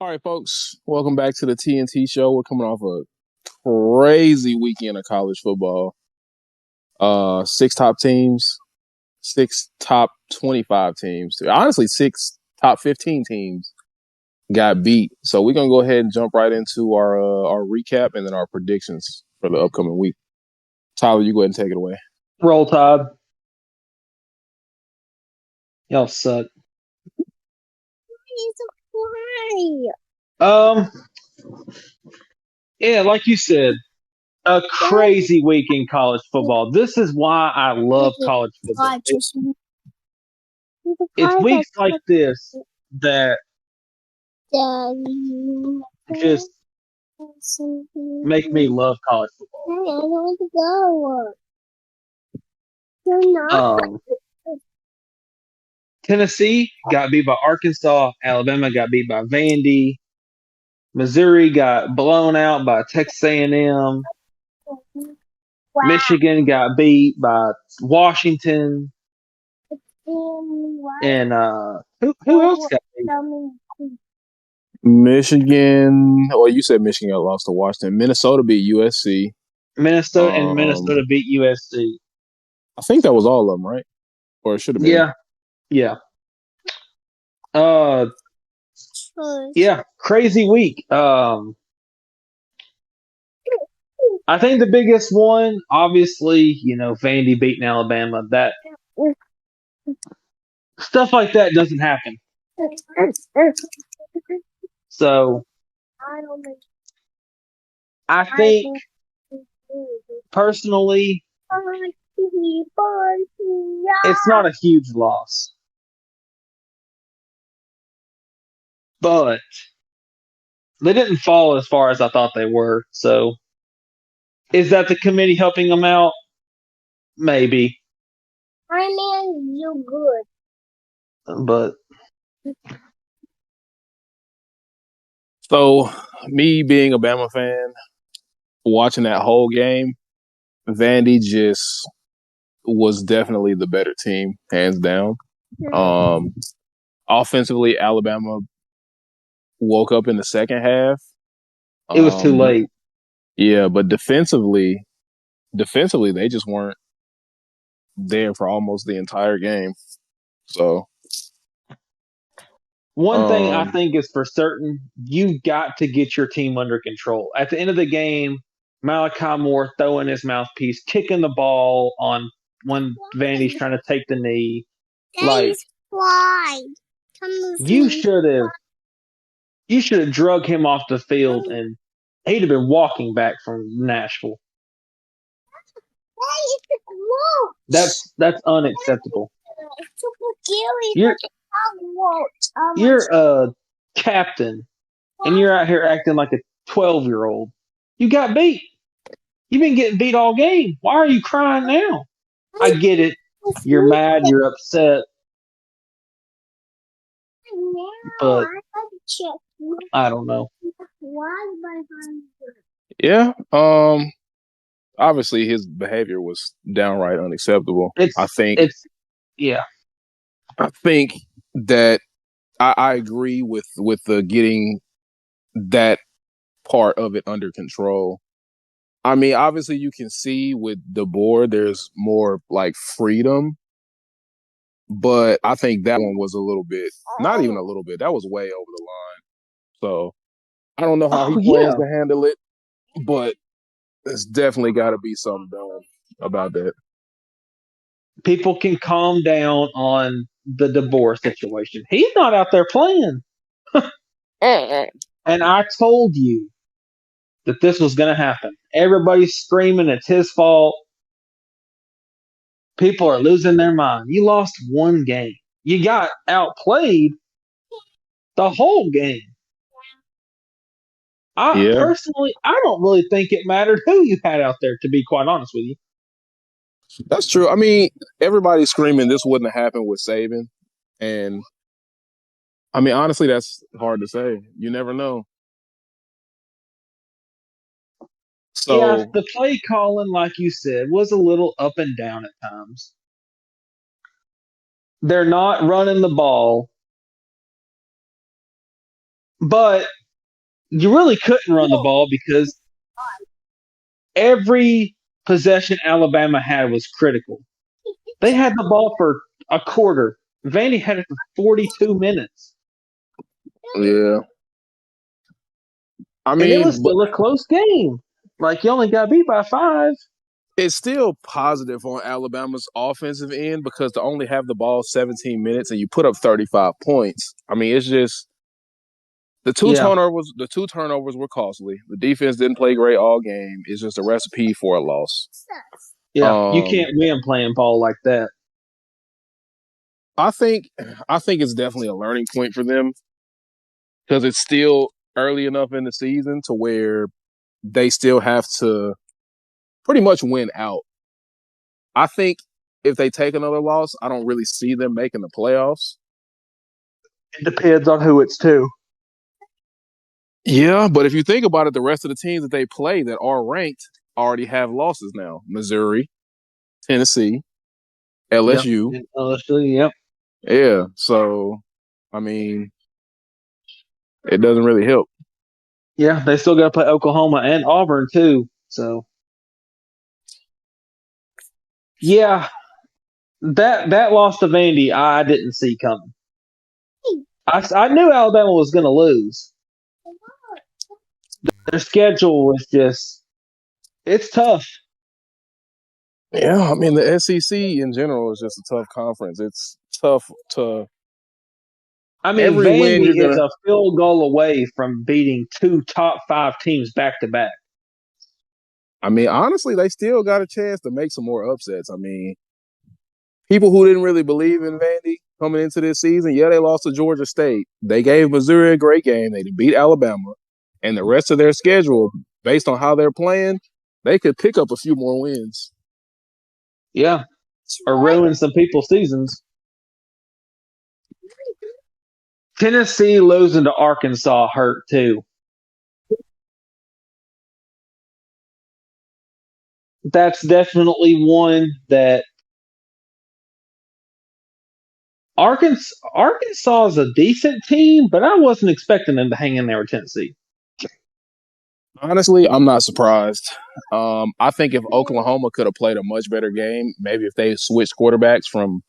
All right, folks, welcome back to the TNT show. We're coming off a crazy weekend of college football. Six top teams, six top 25 teams. Honestly, six top 15 teams got beat. So we're gonna go ahead and jump right into our recap and then our predictions for the upcoming week. Tyler, you go ahead and take it away. Roll Tide. Y'all suck. Yeah, like you said, a crazy week in college football. This is why I love college football. It's weeks like this that just make me love college football. Tennessee got beat by Arkansas. Alabama got beat by Vandy. Missouri got blown out by Texas A&M. Michigan got beat by Washington. And who else got beat? Michigan. Well, you said Michigan got lost to Washington. Minnesota beat USC. Minnesota beat USC. I think that was all of them, right? Or it should have been. Yeah. Yeah, crazy week. I think the biggest one, obviously, Vandy beating Alabama. That stuff like that doesn't happen. So I think personally, it's not a huge loss. But they didn't fall as far as I thought they were. So is that the committee helping them out? Maybe. You good. But so, me being a Bama fan, watching that whole game, Vandy just was definitely the better team, hands down. Offensively, Alabama woke up in the second half. It was too late. Yeah, but defensively, they just weren't there for almost the entire game. So, one thing I think is for certain, you've got to get your team under control. At the end of the game, Malachi Moore throwing his mouthpiece, kicking the ball on when Vandy's trying to take the knee. Like, you should have drug him off the field and he'd have been walking back from Nashville. That's unacceptable. You're a captain, and you're out here acting like a 12-year-old. You got beat. You've been getting beat all game. Why are you crying now? I get it. You're mad. You're upset. But I don't know. Yeah. Obviously, his behavior was downright unacceptable. I think that I agree with the getting that part of it under control. I mean, obviously, you can see with the board, there's more like freedom, but I think that one was a little bit, not even a little bit. That was way over the line. So I don't know how he plans to handle it, but there's definitely got to be something done about that. People can calm down on the DeBoer situation. He's not out there playing. And I told you that this was going to happen. Everybody's screaming it's his fault. People are losing their mind. You lost one game. You got outplayed the whole game. Personally, I don't really think it mattered who you had out there, to be quite honest with you. That's true. I mean, everybody's screaming this wouldn't have happened with Saban. And, I mean, honestly, that's hard to say. You never know. So, yeah, the play calling, like you said, was a little up and down at times. They're not running the ball. But you really couldn't run the ball because every possession Alabama had was critical. They had the ball for a quarter. Vandy had it for 42 minutes. Yeah. I And it was mean, but still a close game. Like, you only got beat by 5. it's still positive on Alabama's offensive end because to only have the ball 17 minutes and you put up 35 points. I mean, it's just Yeah. the two turnovers were costly. The defense didn't play great all game. It's just a recipe for a loss. Yeah. You Um, can't win playing ball like that. I think I think it's definitely a learning point for them because it's still early enough in the season to where they still have to pretty much win out. I think if they take another loss, I don't really see them making the playoffs. It depends on who it's to. Yeah, but if you think about it, the rest of the teams that they play that are ranked already have losses now. Missouri, Tennessee, Yeah. LSU. Honestly, yep. Yeah. So I mean, it doesn't really help. Yeah. They still got to play Oklahoma and Auburn, too. So, yeah. That loss to Vandy, I didn't see coming. I knew Alabama was going to lose. Their schedule was just, it's tough. Yeah, I mean the SEC in general is just a tough conference. It's tough to I mean, every win Vandy you're is gonna. a field goal away from beating 2 top 5 teams back to back. I mean, honestly, they still got a chance to make some more upsets. I mean, people who didn't really believe in Vandy coming into this season, yeah, they lost to Georgia State. They gave Missouri a great game. They beat Alabama, and the rest of their schedule, based on how they're playing, they could pick up a few more wins. Yeah, or ruin some people's seasons. Tennessee losing to Arkansas hurt too. That's definitely one that Arkansas is a decent team, but I wasn't expecting them to hang in there with Tennessee. Honestly, I'm not surprised. I think if Oklahoma could have played a much better game, maybe if they switched quarterbacks from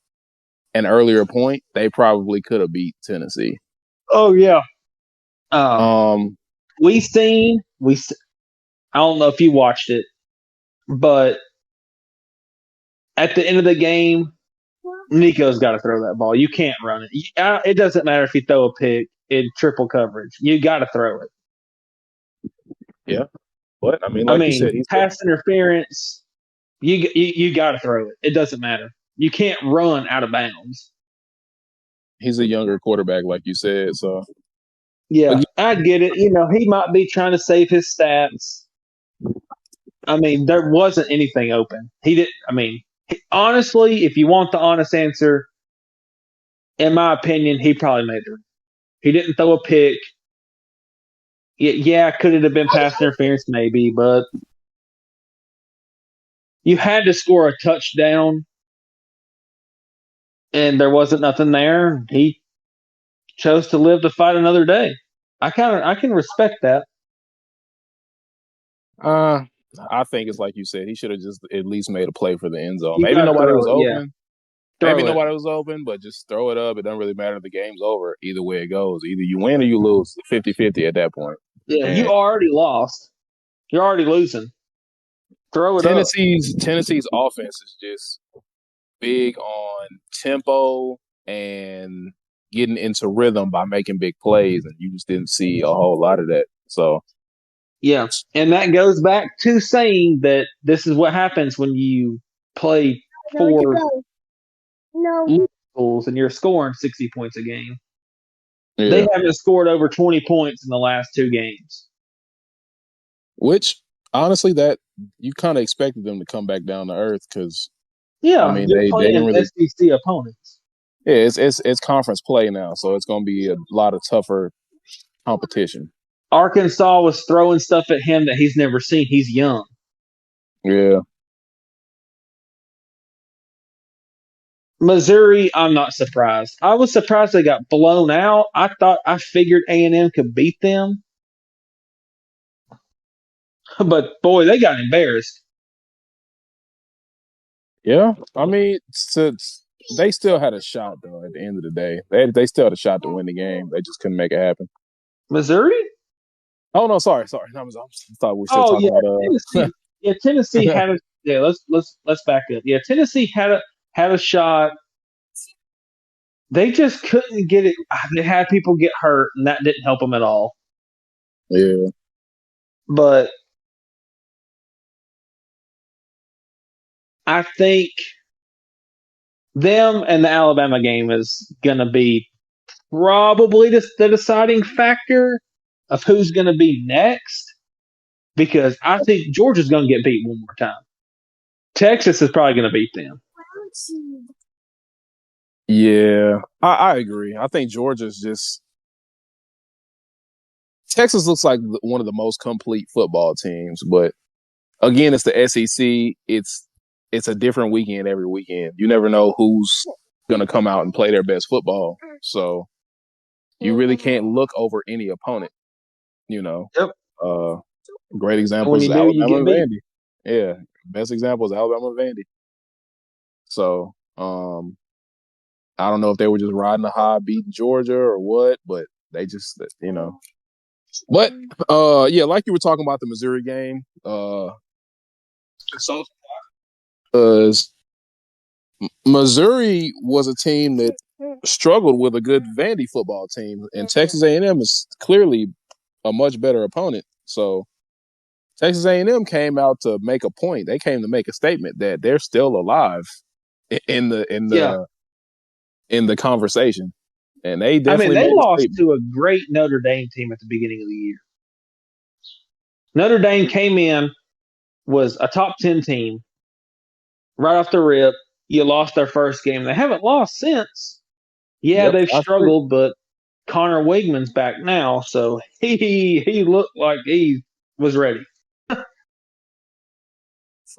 an earlier point, they probably could have beat Tennessee. Oh yeah. Um, Um, we seen we. I don't know if you watched it, but at the end of the game, Nico's got to throw that ball. You can't run it. It doesn't matter if you throw a pick in triple coverage. You got to throw it. yeah, but I mean, I like you said, mean, pass interference. You got to throw it. It doesn't matter. You can't run out of bounds. he's a younger quarterback, like you said. So Yeah, again, I get it. He might be trying to save his stats. I mean, there wasn't anything open. He didn't. I mean, honestly, if you want the honest answer, in my opinion, he probably made it. He didn't throw a pick. Yeah, could it have been pass interference? Maybe, but you had to score a touchdown, and there wasn't nothing there. He chose to live to fight another day. I can respect that. uh, I think it's like you said, he should have just at least made a play for the end zone. You Maybe got to nobody was throw it. Yeah, open. Maybe throw it. nobody was open, but just throw it up. It doesn't really matter. The game's over. Either way it goes. Either you win or you lose. 50-50 at that point. Yeah, you And already lost. You're already losing. Throw it up. Tennessee's offense is just big on tempo and getting into rhythm by making big plays, and you just didn't see a whole lot of that. So Yeah. And that goes back to saying that this is what happens when you play four schools and you're scoring 60 points a game. They yeah, haven't scored over 20 points in the last 2 games. which honestly, that you kind of expected them to come back down to earth because I Yeah, mean they're they didn't playing really. SEC opponents. Yeah, it's conference play now, so it's going to be a lot of tougher competition. Arkansas was throwing stuff at him that he's never seen. He's young. Yeah, Missouri, I'm not surprised. I was surprised they got blown out. I figured A&M could beat them, but boy, they got embarrassed. Yeah, I mean, they still had a shot though. At the end of the day, they still had a shot to win the game. They just couldn't make it happen. Missouri? Oh no, sorry. I thought we were still Oh talking yeah, about. Tennessee. Yeah, Tennessee had a yeah. Let's back up. Yeah, Tennessee had a shot. They just couldn't get it. They had people get hurt, and that didn't help them at all. Yeah, But I think them and the Alabama game is going to be probably the deciding factor of who's going to be next because I think Georgia's going to get beat one more time. Texas is probably going to beat them. yeah, I agree. I think Georgia's just Texas looks like one of the most complete football teams, but again, it's the SEC. It's a different weekend every weekend. You never know who's going to come out and play their best football. So you really can't look over any opponent. You know, Yep. uh, great And example when is you do, you Alabama get and beat. Vandy. Yeah, best example is Alabama and Vandy. So I don't know if they were just riding the high, beating Georgia or what, but they just But yeah, like you were talking about the Missouri game, so Missouri was a team that struggled with a good Vandy football team, and Texas A&M is clearly a much better opponent. So Texas A&M came out to make a point. They came to make a statement that they're still alive in the in Yeah. the in the conversation, and they I mean, definitely they made a lost statement. to a great Notre Dame team at the beginning of the year. Notre Dame came in, was a top 10 team right off the rip. You lost their first game. They haven't lost since. Yeah, Yep, they've 5 straight. struggled, but Connor Wigman's back now, so he looked like he was ready.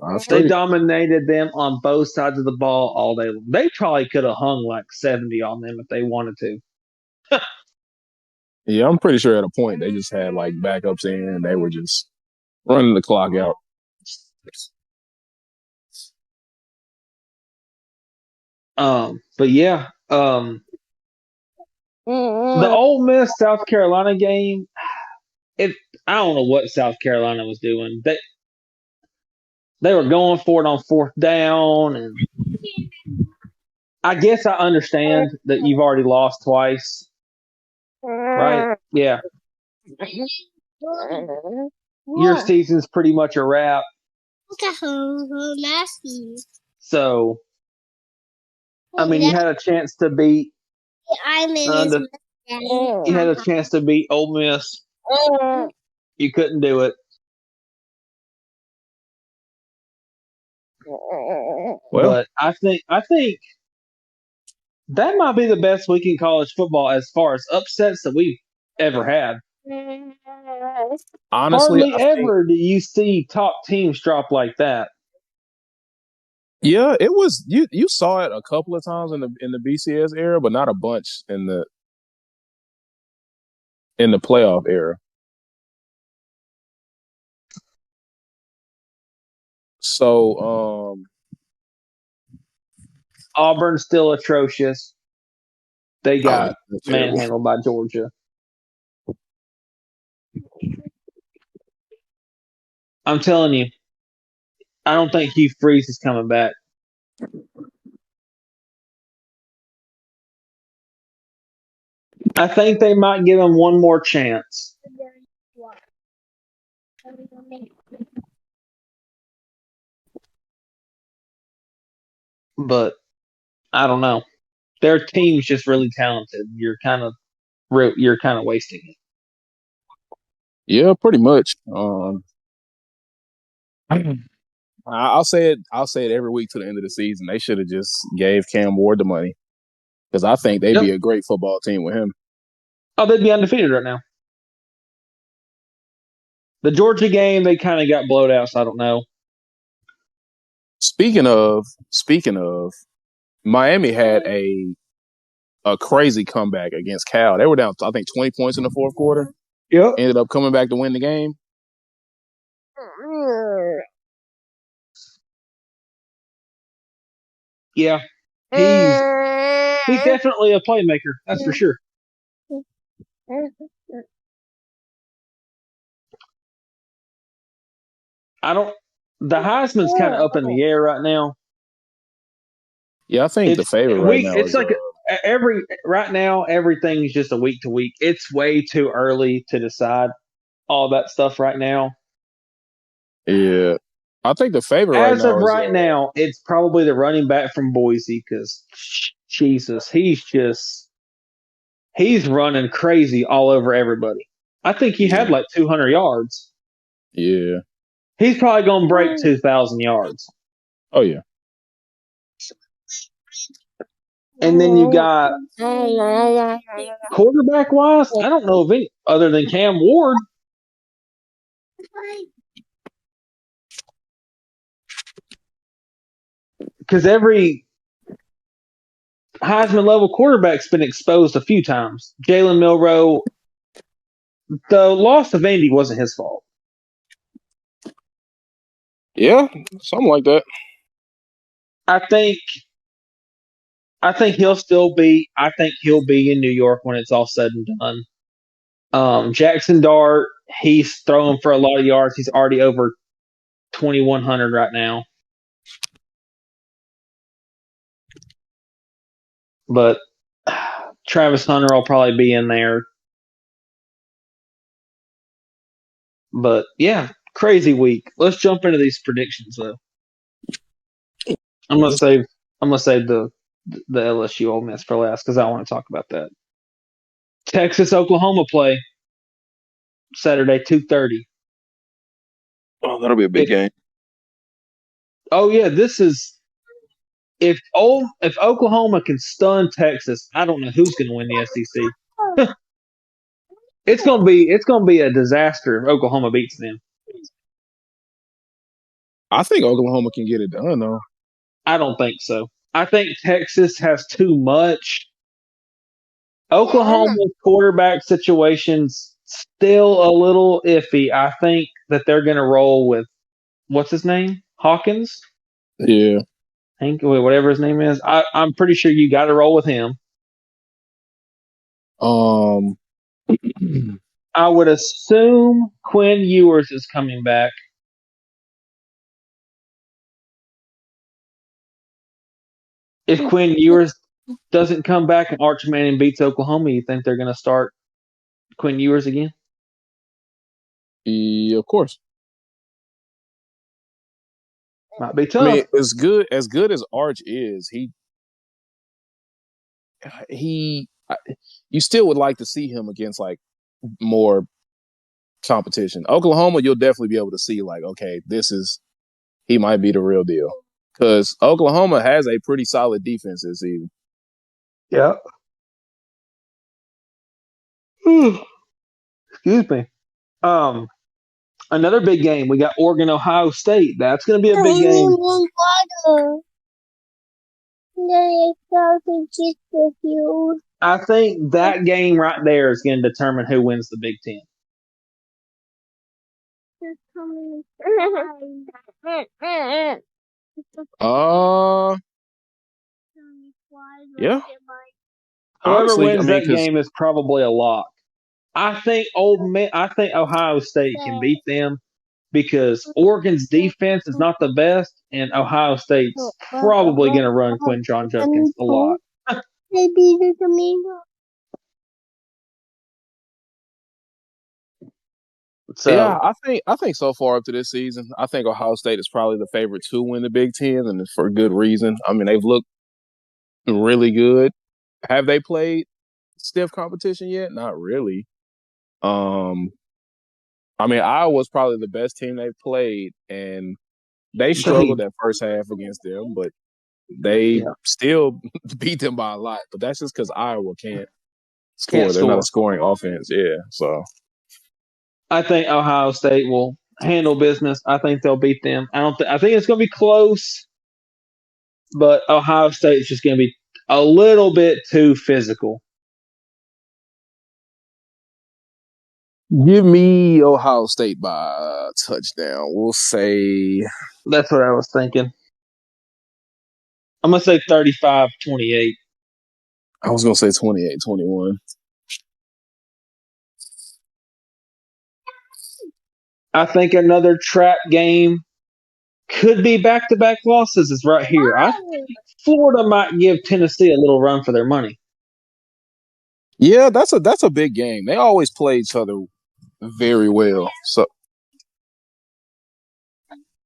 5 straight. They dominated them on both sides of the ball all day long. They probably could have hung like 70 on them if they wanted to. Yeah, I'm pretty sure at a point they just had like backups in, and they were just running the clock out. But yeah, the Ole Miss South Carolina game, it I don't know what South Carolina was doing. They were going for it on fourth down, and I guess I understand that you've already lost twice, right? Yeah, your season's pretty much a wrap. So, I mean, you had a chance to beat you had a chance to beat Ole Miss. You couldn't do it. Well, But I think that might be the best week in college football as far as upsets that we've ever had. honestly, Hardly I think ever do you see top teams drop like that. yeah, it was you saw it a couple of times in the BCS era, but not a bunch in the playoff era. So Auburn's still atrocious. They oh, got that's terrible. manhandled by Georgia. I'm telling you, I don't think Hugh Freeze is coming back. I think they might give him one more chance. But I don't know. Their team's just really talented. You're kind of wasting it. Yeah, pretty much. I'll say it. I'll say it every week to the end of the season. They should have just gave Cam Ward the money because I think they'd Yep. be a great football team with him. Oh, they'd be undefeated right now. The Georgia game, they kind of got blowed out, so I don't know. Speaking of, Miami had a crazy comeback against Cal. They were down, I think, 20 points in the fourth quarter. Yep. Ended up coming back to win the game. Yeah. He's definitely a playmaker. That's for sure. I don't. The Heisman's kind of up in the air right now. Yeah, I think the It's favorite right week. now It's is like every right now. Everything's just a week to week. It's way too early to decide all that stuff right now. yeah. I think the favorite right As of now is right now, it's probably the running back from Boise because Jesus, he's running crazy all over everybody. I think he had yeah, like 200 yards. yeah. He's probably going to break 2,000 yards. Oh yeah. And then you got quarterback wise, I don't know of any other than Cam Ward because every Heisman level quarterback's been exposed a few times. Jalen Milroe, the loss of Andy wasn't his fault. Yeah, something like that. I think he'll still be. I think he'll be in New York when it's all said and done. Jackson Dart, he's throwing for a lot of yards. He's already over 2,100 right now. But Travis Hunter will probably be in there. But yeah, crazy week. Let's jump into these predictions though. I'm gonna save the LSU Ole Miss for last because I want to talk about that. Texas Oklahoma play Saturday 2:30. Oh, that'll be a big If game. oh yeah, this is if Oklahoma can stun Texas, I don't know who's going to win the SEC. It's gonna be a disaster if Oklahoma beats them. I think Oklahoma can get it done though. I don't think so. I think Texas has too much. Oklahoma's quarterback situation's still a little iffy. I think that they're going to roll with what's his name, Hawkins, Yeah. Hank, whatever his name is. I'm pretty sure you got to roll with him. Um. I would assume Quinn Ewers is coming back. If Quinn Ewers doesn't come back and Arch Manning beats Oklahoma, you think they're going to start Quinn Ewers again? Yeah, of course. Might be I mean, tough. as good as Arch is, he you still would like to see him against like more competition. Oklahoma, you'll definitely be able to see like, okay, he might be the real deal because Oklahoma has a pretty solid defense this season. Yeah. Excuse me. Um, Another big game. We got Oregon, Ohio State. That's going to be a big game. I think that game right there is going to determine who wins the Big Ten. Uh, yeah. Whoever Honestly, I wins mean, that because game is probably a lock. I think Ohio State can beat them because Oregon's defense is not the best, and Ohio State's probably going to run Quinshon Judkins a lot. yeah, So I think so far up to this season, I think Ohio State is probably the favorite to win the Big Ten, and it's for good reason. I mean, they've looked really good. Have they played stiff competition yet? Not really. Um, I mean, Iowa's probably the best team they've played, and they they struggled that first half against them, but they yeah still beat them by a lot. But that's just because Iowa can't can't score. They're not a score. scoring offense. Yeah, so I think Ohio State will handle business. I think they'll beat them. I don't. I think it's going to be close. but Ohio State is just going to be a little bit too physical. Give me Ohio State by a touchdown. We'll say That's what I was thinking. I'm going to say 35-28. I was gonna say 28-21. I think another trap game could be back-to-back losses is right here. I think Florida might give Tennessee a little run for their money. Yeah, that's a big game. They always play each other very well. So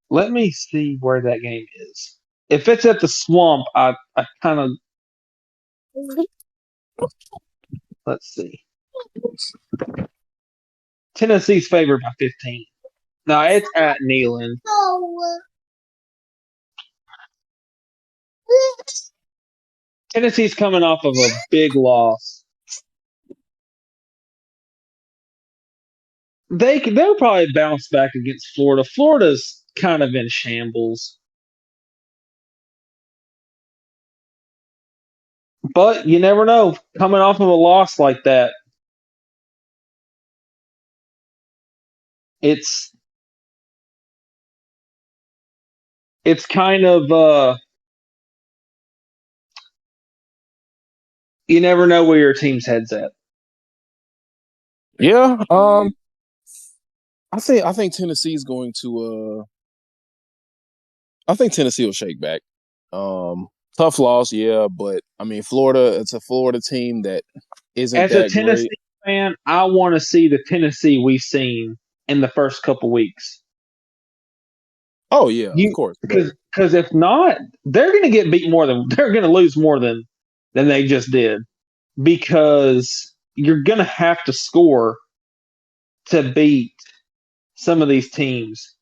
Let me see where that game is. If it's at the Swamp, I kind of let's see. Tennessee's favored by 15. No, it's at Neyland. Tennessee's coming off of a big loss. They'll probably bounce back against Florida. Florida's kind of in shambles, but you never know. Coming off of a loss like that, it's it's kind of you never know where your team's head's at. yeah, I think Tennessee's going to I think Tennessee will shake back. Tough loss, yeah, but I mean Florida, it's a Florida team that isn't As a that Tennessee great. fan, I want to see the Tennessee we've seen in the first couple weeks. Oh yeah, of You course. But because if not, they're going to get beat more than they're going to lose more than they just did because you're going to have to score to beat some of these teams.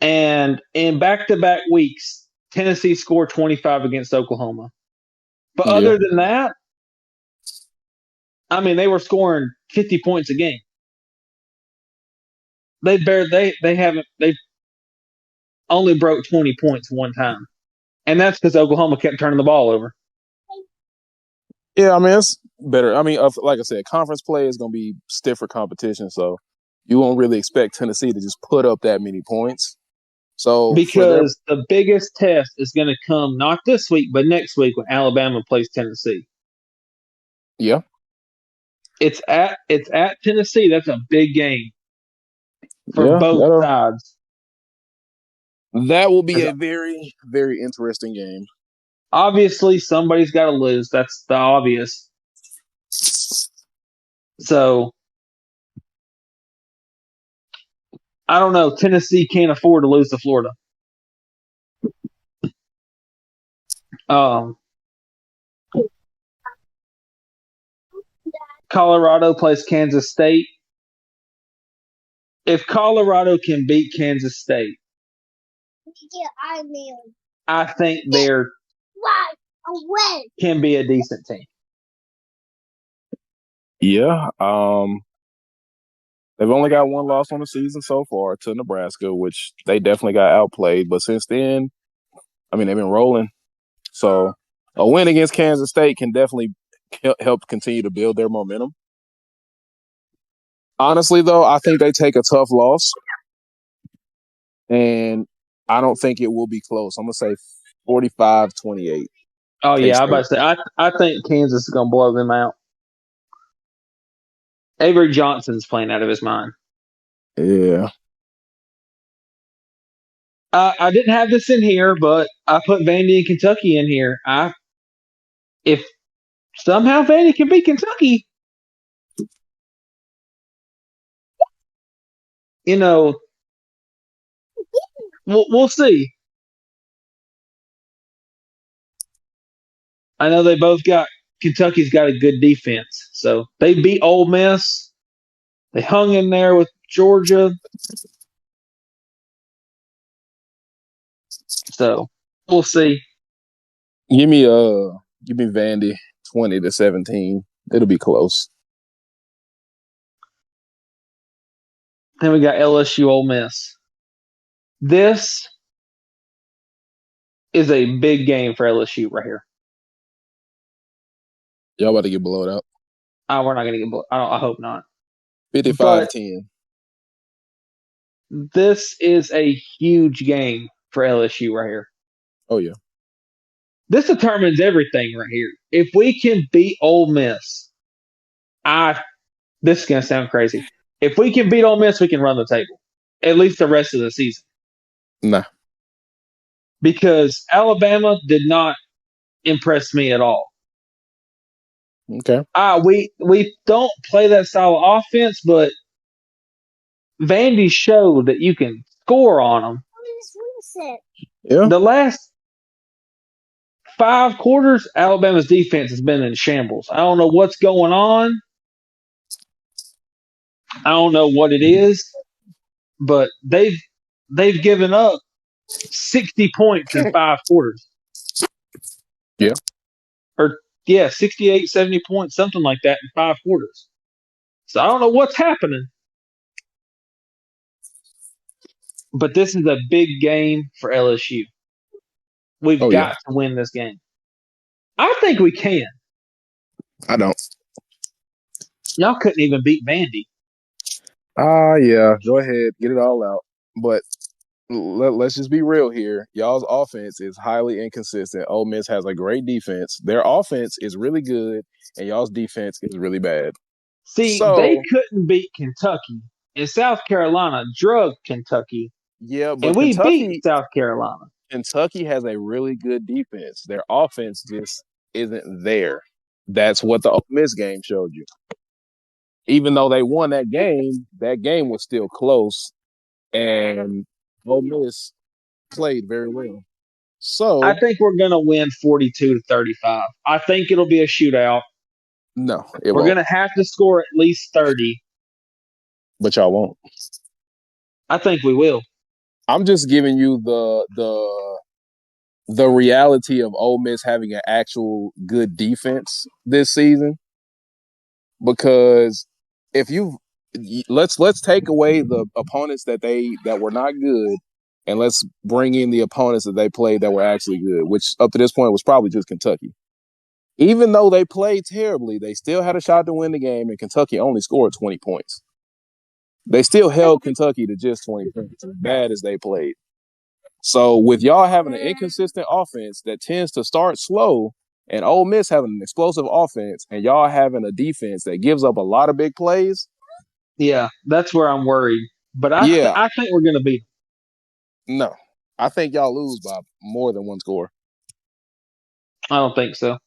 And in back-to-back weeks, Tennessee scored 25 against Oklahoma. But yeah. other than that, I mean, they were scoring 50 points a game. They haven't they've only broke 20 points one time, and that's because Oklahoma kept turning the ball over. Yeah, I mean it's better. I mean, like I said, conference play is going to be stiffer competition, so you won't really expect Tennessee to just put up that many points. So for their Because the biggest test is going to come not this week, but next week when Alabama plays Tennessee. yeah, It's at Tennessee. That's a big game for yeah, both sides. that will be a very very interesting game. Obviously, somebody's got to lose. That's the obvious. So I don't know. Tennessee can't afford to lose to Florida. Um, Colorado plays Kansas State. If Colorado can beat Kansas State, I think there can be a decent team. Yeah, they've only got one loss on the season so far to Nebraska, which they definitely got outplayed. But since then, I mean, they've been rolling. So a win against Kansas State can definitely help continue to build their momentum. Honestly, though, I think they take a tough loss, and I don't think it will be close. I'm going to say 45-28 Oh yeah, I K-State. about to say I think Kansas is going to blow them out. Avery Johnson's playing out of his mind. Yeah. I didn't have this in here, but I put Vandy and Kentucky in here. If somehow Vandy can beat Kentucky, you know, we'll see. I know they both got Kentucky's got a good defense, so they beat Ole Miss. They hung in there with Georgia, so we'll see. Give me Vandy 20-17. It'll be close. Then we got LSU Ole Miss. This is a big game for LSU right here. Y'all about to get blown out. We're not going to get. I hope not. 55 But 10. this is a huge game for LSU right here. Oh, yeah. This determines everything right here. If we can beat Ole Miss, I this is going to sound crazy. If we can beat Ole Miss, we can run the table at least the rest of the season Nah. because Alabama did not impress me at all. Okay. We don't play that style of offense, but Vandy showed that you can score on them. Yeah. The last 5 quarters, Alabama's defense has been in shambles. I don't know what's going on. I don't know what it is, but they've given up 60 points in 5 quarters. Yeah. Or yeah, 68, 70 points, something like that in 5 quarters. So I don't know what's happening. But this is a big game for LSU. We've Oh, yeah. got to win this game. I think we can. I don't. Y'all couldn't even beat Vandy. Yeah. Go ahead. Get it all out. But let's just be real here. Y'all's offense is highly inconsistent. Ole Miss has a great defense. Their offense is really good, and y'all's defense is really bad. See, they So, couldn't beat Kentucky. And South Carolina drugged Kentucky. yeah, And but we beat Kentucky South Carolina. Kentucky has a really good defense. Their offense just isn't there. That's what the Ole Miss game showed you. Even though they won that game was still close, and Ole Miss played very well. I So, think we're going to win 42-35. I think it'll be a shootout. no, it We're going won't. to have to score at least 30. But y'all won't. I think we will. I'm just giving you the reality of Ole Miss having an actual good defense this season. Because if you let's take away the opponents that were not good, and let's bring in the opponents that they played that were actually good, which up to this point was probably just Kentucky. Even though they played terribly, they still had a shot to win the game, and Kentucky only scored 20 points. They still held Kentucky to just 20 points, as bad as they played. So with y'all having an inconsistent offense that tends to start slow, and Ole Miss having an explosive offense, and y'all having a defense that gives up a lot of big plays, Yeah, that's where I'm worried. But yeah, I think we're going to beat them. no. I think y'all lose by more than one score. I don't think so.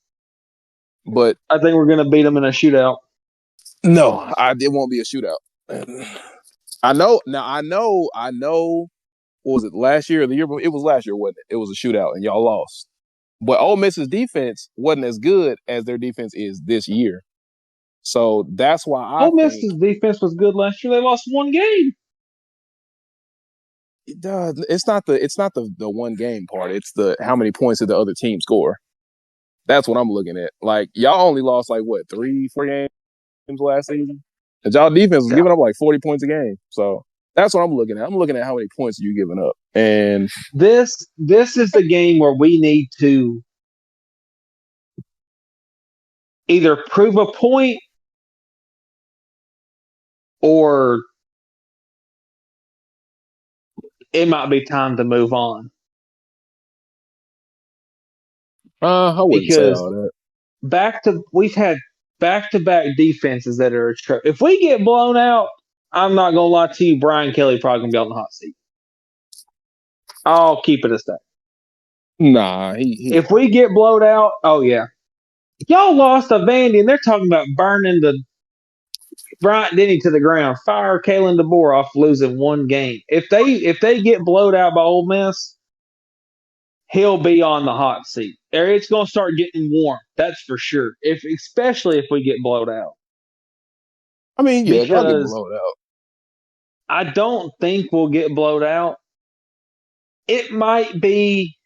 But I think we're going to beat them in a shootout. no, it won't be a shootout. I know now. I know. What was it last year or the year before? It was last year, wasn't it? It was a shootout, and y'all lost. But Ole Miss's defense wasn't as good as their defense is this year. So that's why I Ole think Miss's defense was good last year. They lost one game. it's not the one game part. It's the how many points did the other team score. That's what I'm looking at. Like y'all only lost like what 3-4 games last season, and y'all defense was Yeah. giving up like 40 points a game. So that's what I'm looking at. I'm looking at how many points you giving up, and This is the game where we need to either prove a point or it might be time to move on I wouldn't say because all that. we've had back to back defenses that are if we get blown out, I'm not gonna lie to you, Brian Kelly probably gonna be on the hot seat. I'll keep it a step. Nah, he If won't. we get blowed out, oh yeah. Y'all lost to Vandy and they're talking about burning the Bryant Denny to the ground. Fire Kalen DeBoer off losing one game. If they get blowed out by Ole Miss, he'll be on the hot seat. Or it's going to start getting warm. That's for sure. Especially if we get blowed out, I mean, yeah, if y'all get because blown out, I don't think we'll get blowed out. It might be.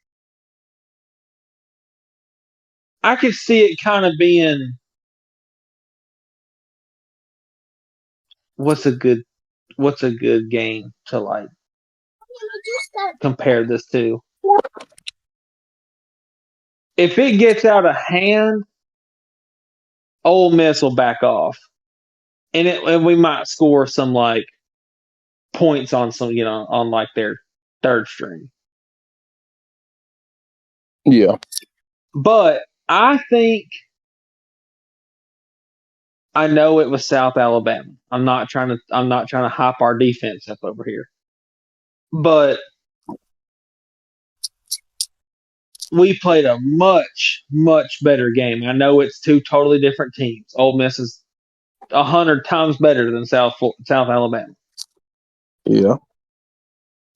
I could see it kind of being what's a good what's a good game to like compare this to. if it gets out of hand, Ole Miss will back off, and we might score some like points on some on like their third string. Yeah, But I think I know it was South Alabama. I'm not trying to hype our defense up over here. But we played a much, much better game. I know it's two totally different teams. Ole Miss is 100 times better than South Alabama. yeah,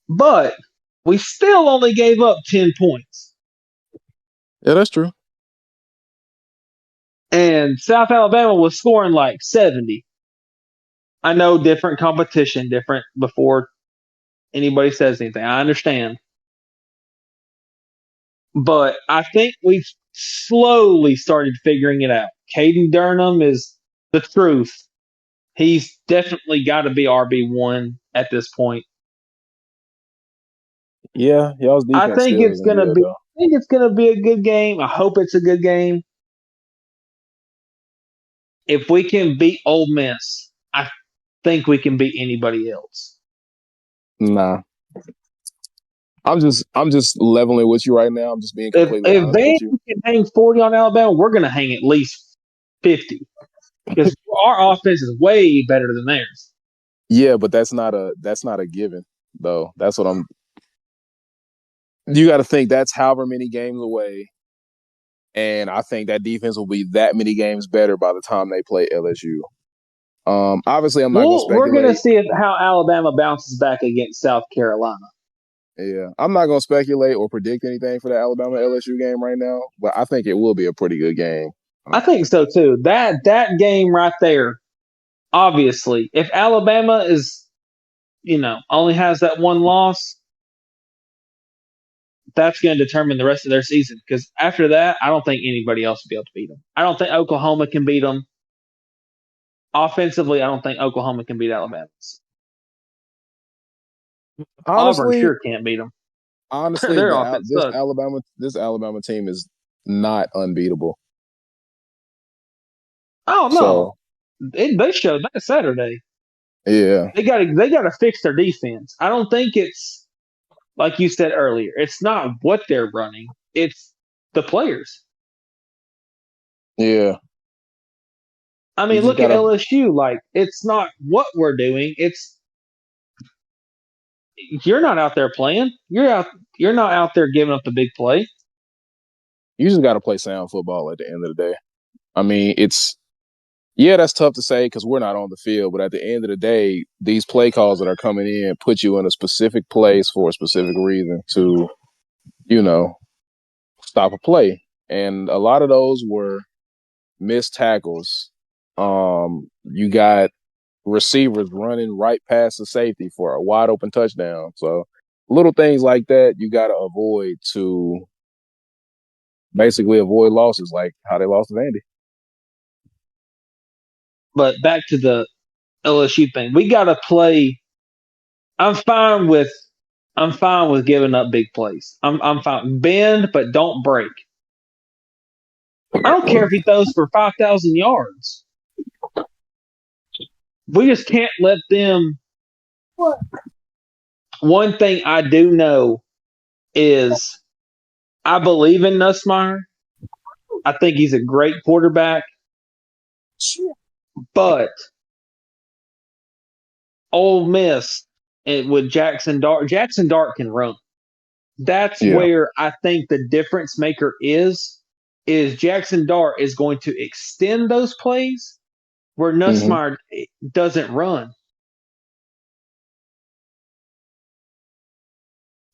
But we still only gave up 10 points. yeah. That's true. And South Alabama was scoring like 70. I know different competition, different before anybody says anything. I understand. But I think we've slowly started figuring it out. Caden Durham is the truth. He's definitely got to be RB1 at this point. Yeah, y'all's I defense think still it's isn't gonna good be. though. I think it's gonna be a good game. I hope it's a good game. If we can beat Ole Miss, I think we can beat anybody else. Nah, I'm just leveling with you right now. I'm just being If completely if honest with Vandy you. can hang 40 on Alabama, we're gonna hang at least 50 because our offense is way better than theirs. Yeah, but that's not a given though. That's what I'm. You got to think that's however many games away, and I think that defense will be that many games better by the time they play LSU. Obviously, I'm not going to We're gonna speculate. see how Alabama bounces back against South Carolina. Yeah, I'm not going to speculate or predict anything for the Alabama LSU game right now, but I think it will be a pretty good game. I think so too. That game right there, obviously, if Alabama is only has that one loss, that's going to determine the rest of their season. Because after that, I don't think anybody else will be able to beat them. I don't think Oklahoma can beat them. Offensively, I don't think Oklahoma can beat Alabama. Auburn Honestly, sure can't beat them. honestly, Their offense sucks. this Alabama team is not unbeatable. Oh no, So they showed that Saturday. yeah, They got to fix their defense. I don't think it's like you said earlier. It's not what they're running. It's the players. yeah, I you mean, just look at gotta. LSU. Like, it's not what we're doing. It's you're not out there playing. You're not out there giving up the big play. You just got to play sound football at the end of the day. I mean, yeah, that's tough to say because we're not on the field, but at the end of the day, these play calls that are coming in put you in a specific place for a specific reason to, you know, stop a play. And a lot of those were missed tackles. You got receivers running right past the safety for a wide open touchdown. So little things like that you got to avoid to basically avoid losses like how they lost to Vandy. But back to the LSU thing, we got to play. I'm fine with I'm fine with giving up big plays. I'm fine. Bend, but don't break. I don't care if he throws for 5,000 yards. We just can't let them. One thing I do know is I believe in Nussmeier. I think he's a great quarterback, but Ole Miss with Jackson Dart can run. That's Yeah. where I think the difference maker is Jackson Dart is going to extend those plays where Mm-hmm. Nussmeier doesn't run.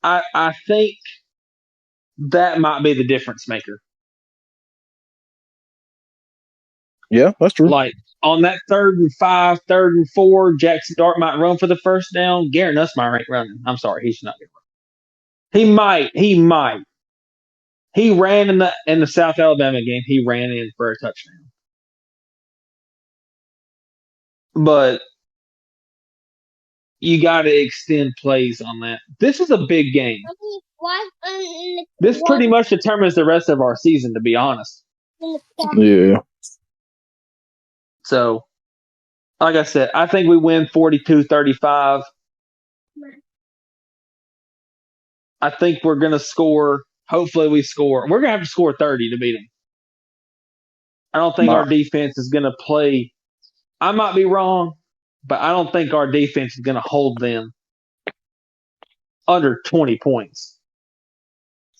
I think that might be the difference maker. Yeah, that's true. Like on that 3rd and 5, 3rd and 4, Jackson Dart might run for the first down. Garrett Nussmeier ain't running. I'm sorry, he's not going to run. He might. He might. He ran in the South Alabama game. He ran in for a touchdown. But You got to extend plays on that. This is a big game. This pretty much determines the rest of our season, to be honest. Yeah. So, like I said, I think we win 42-35. I think we're going to score. Hopefully, we score. We're going to have to score 30 to beat them. I don't think My our defense is going to play. I might be wrong, but I don't think our defense is going to hold them under 20 points.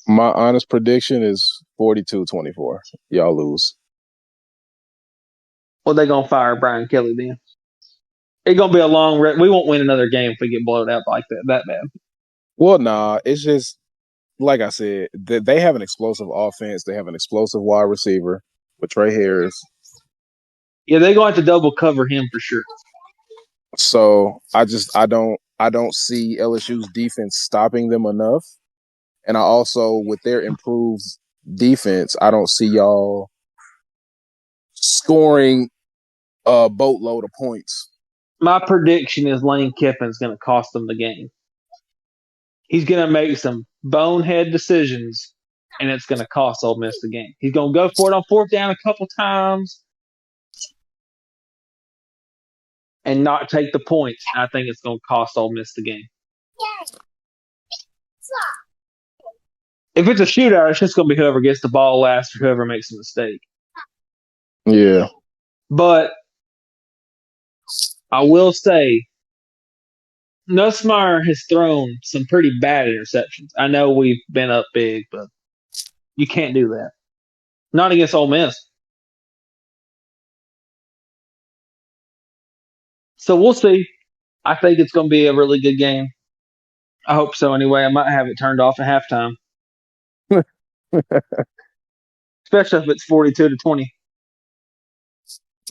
my honest prediction is 42-24. Y'all lose. Well, they're going to fire Brian Kelly then. It's going to be a long we won't win another game if we get blown out like that bad. Well, nah, it's just like I said, they have an explosive offense. They have an explosive wide receiver with Trey Harris. Yeah, they're going to have to double cover him for sure. So I don't see LSU's defense stopping them enough. And I also, with their improved defense, I don't see y'all scoring a boatload of points. My prediction is Lane Kiffin's going to cost them the game. He's going to make some bonehead decisions, and it's going to cost Ole Miss the game. He's going to go for it on fourth down a couple times and not take the points. I think it's going to cost Ole Miss the game. If it's a shootout, it's just going to be whoever gets the ball last or whoever makes a mistake. Yeah. But I will say, Nussmeier has thrown some pretty bad interceptions. I know we've been up big, but you can't do that. Not against Ole Miss. So we'll see. I think it's going to be a really good game. I hope so anyway. I might have it turned off at halftime, especially if it's 42-20.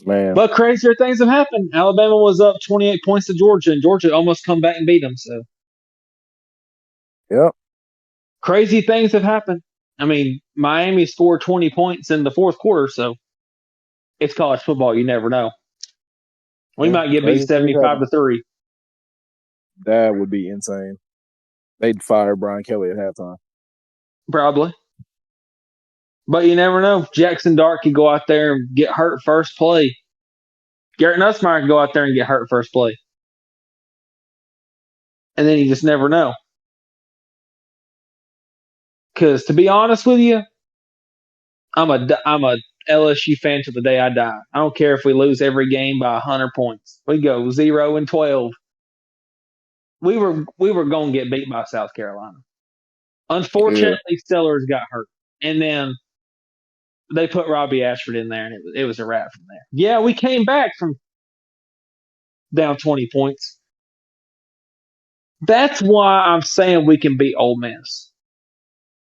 Man. But crazier things have happened. Alabama was up 28 points to Georgia, and Georgia almost come back and beat them. So Yep. crazy things have happened. I mean, Miami scored 20 points in the fourth quarter, so it's college football. You never know. We Yeah. might get beat Crazy things 75 happen. to 3. That would be insane. They'd fire Brian Kelly at halftime. Probably. But you never know. Jackson Dart could go out there and get hurt first play. Garrett Nussmeier could go out there and get hurt first play. And then you just never know. Because to be honest with you, I'm a LSU fan till the day I die. I don't care if we lose every game by 100 points. We go 0-12. We were going to get beat by South Carolina. Yeah. Unfortunately, Sellers got hurt, and then they put Robbie Ashford in there, and it was a wrap from there. Yeah, we came back from down 20 points. That's why I'm saying we can beat Ole Miss.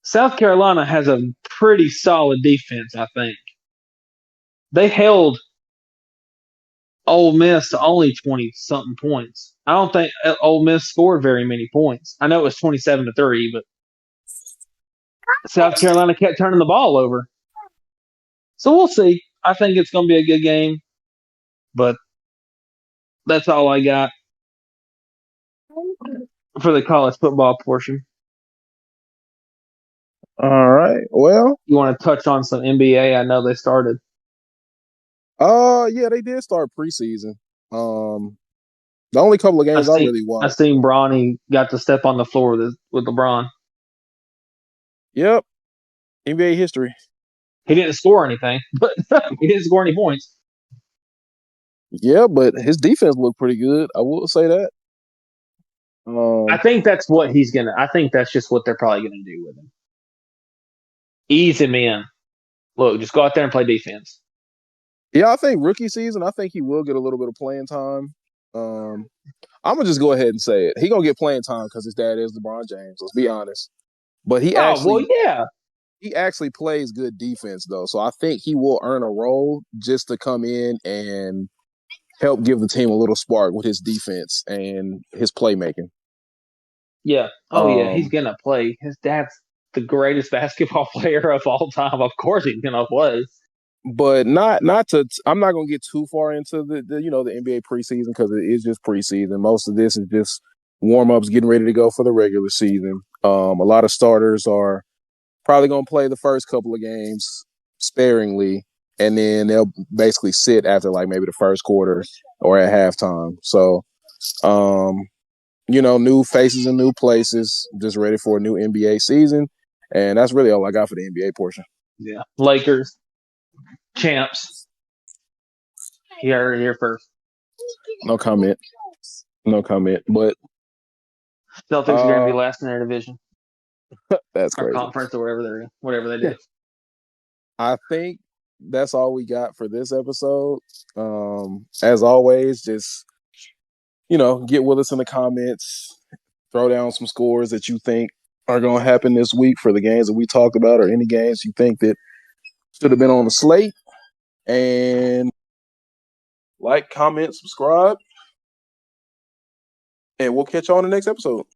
South Carolina has a pretty solid defense, I think. They held Ole Miss to only 20 something points. I don't think Ole Miss scored very many points. I know it was 27-3, but South Carolina kept turning the ball over. So we'll see. I think it's going to be a good game, but that's all I got for the college football portion. All right. Well, You want to touch on some NBA? I know they started. yeah, they did start preseason. The only couple of I games I seen really I watched. seen Bronny got to step on the floor with LeBron. Yep. NBA history. He didn't score anything, but he didn't score any points. Yeah, but his defense looked pretty good. I will say that. I think that's what he's gonna. I think that's just what they're probably gonna do with him. Ease him in. Look, just go out there and play defense. Yeah, I think rookie season, I think he will get a little bit of playing time. I'm gonna just go ahead and say it. He gonna get playing time because his dad is LeBron James. Let's be honest. But Oh well, yeah, he actually plays good defense though, so I think he will earn a role just to come in and help give the team a little spark with his defense and his playmaking. yeah. Oh yeah, he's Um, gonna play. His dad's the greatest basketball player of all time. Of course, he's gonna play. but not to. I'm not gonna get too far into the NBA preseason because it is just preseason. Most of this is just warm ups, getting ready to go for the regular season. A lot of starters are probably gonna play the first couple of games sparingly, and then they'll basically sit after like maybe the first quarter or at halftime. So, um, new faces and new places, just ready for a new NBA season, and that's really all I got for the NBA portion. Yeah. Lakers, champs. You heard it here first. No comment. No comment. But Celtics are going to be last in their division that's or crazy. conference or wherever they're in, whatever they do. I think that's all we got for this episode. As always, just get with us in the comments. Throw down some scores that you think are going to happen this week for the games that we talked about, or any games you think that should have been on the slate. And like, comment, subscribe, and we'll catch you on the next episode.